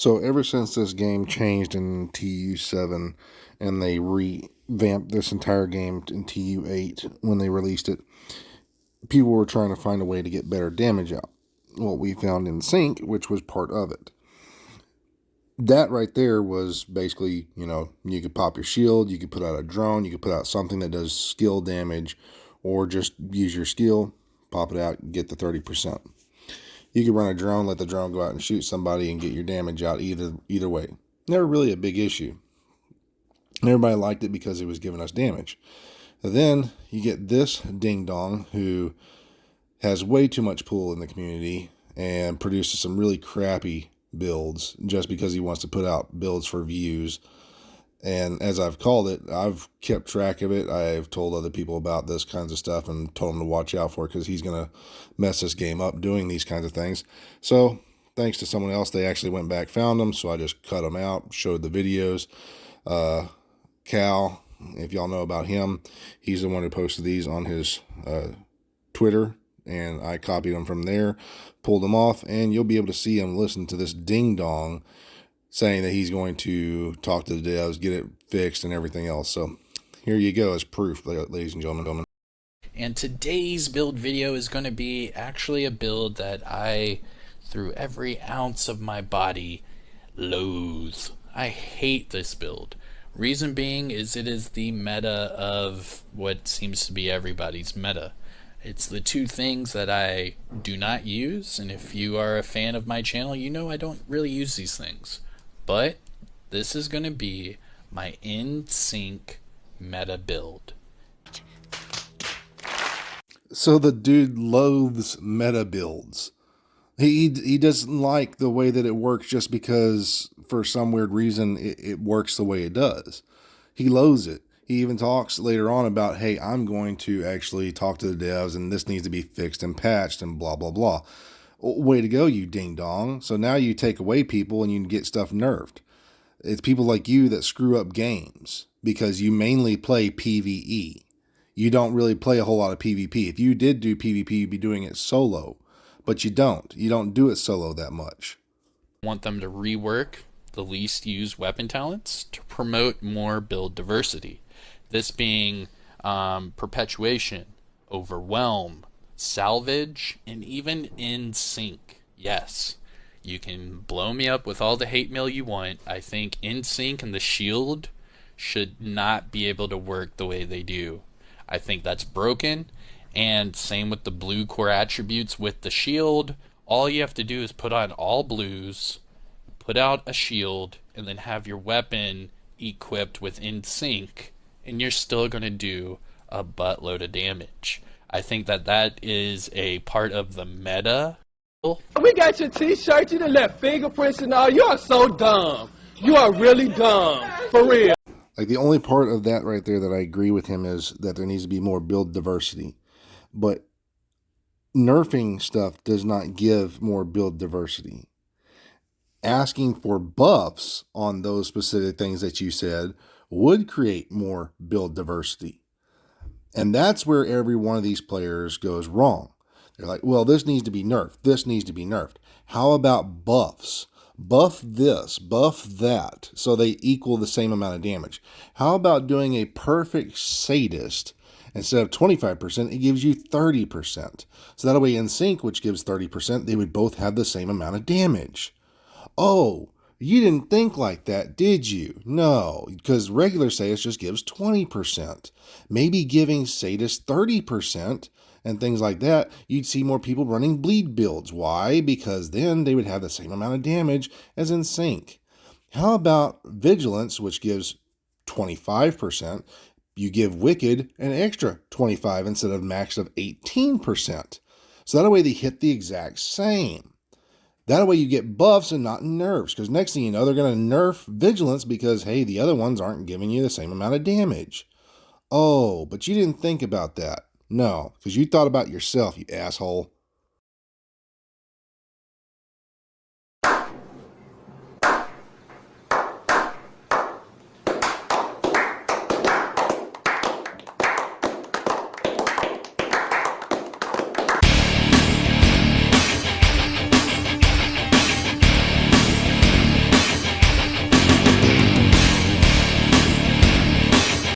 So ever since this game changed in TU7 and they revamped this entire game in TU8 when they released it, people were trying to find a way to get better damage out. What we found in Sync, which was part of it. That right there was basically, you could pop your shield, you could put out a drone, you could put out something that does skill damage, or just use your skill, pop it out, get the 30%. You could run a drone, let the drone go out and shoot somebody and get your damage out either way. Never really a big issue. Everybody liked it because it was giving us damage. And then you get this ding-dong who has way too much pull in the community and produces some really crappy builds just because he wants to put out builds for views. And as I've called it, I've kept track of it. I've told other people about this kinds of stuff and told them to watch out for it because he's going to mess this game up doing these kinds of things. So thanks to someone else, they actually went back, found them. So I just cut them out, showed the videos. Cal, if y'all know about him, he's the one who posted these on his Twitter. And I copied them from there, pulled them off, and you'll be able to see him listen to this ding-dong saying that he's going to talk to the devs, get it fixed, and everything else. So here you go as proof, ladies and gentlemen. And today's build video is going to be actually a build that I, through every ounce of my body, loathe. I hate this build. Reason being is it is the meta of what seems to be everybody's meta. It's the two things that I do not use, and if you are a fan of my channel, you know I don't really use these things. But this is going to be my in-sync meta build. So the dude loathes meta builds. He doesn't like the way that it works just because for some weird reason it works the way it does. He loathes it. He even talks later on about, hey, I'm going to actually talk to the devs and this needs to be fixed and patched and blah, blah, blah. Way to go, you ding-dong. So now you take away people and you can get stuff nerfed. It's people like you that screw up games because you mainly play PvE. You don't really play a whole lot of PvP. If you did do PvP, you'd be doing it solo. But you don't. You don't do it solo that much. I want them to rework the least used weapon talents to promote more build diversity. This being perpetuation, overwhelm, salvage, and even in sync. Yes, you can blow me up with all the hate mail you want. I think in sync and the shield should not be able to work the way they do. I think that's broken, and same with the blue core attributes with the shield. All you have to do is put on all blues, put out a shield, and then have your weapon equipped with in sync, and you're still going to do a buttload of damage. I think that is a part of the meta. We got your t-shirt, you done left fingerprints and all. You are so dumb. You are really dumb. For real. Like the only part of that right there that I agree with him is that there needs to be more build diversity. But nerfing stuff does not give more build diversity. Asking for buffs on those specific things that you said would create more build diversity. And that's where every one of these players goes wrong. They're like, well, this needs to be nerfed. This needs to be nerfed. How about buffs? Buff this, buff that, so they equal the same amount of damage. How about doing a perfect sadist? Instead of 25%, it gives you 30%. So that way in sync, which gives 30%, they would both have the same amount of damage. Oh, you didn't think like that, did you? No, because regular sadist just gives 20%. Maybe giving sadist 30% and things like that, you'd see more people running bleed builds. Why? Because then they would have the same amount of damage as in sync. How about vigilance, which gives 25%? You give wicked an extra 25 instead of max of 18%. So that way they hit the exact same. That way you get buffs and not nerfs, because next thing you know, they're going to nerf vigilance because, hey, the other ones aren't giving you the same amount of damage. Oh, but you didn't think about that. No, because you thought about yourself, you asshole.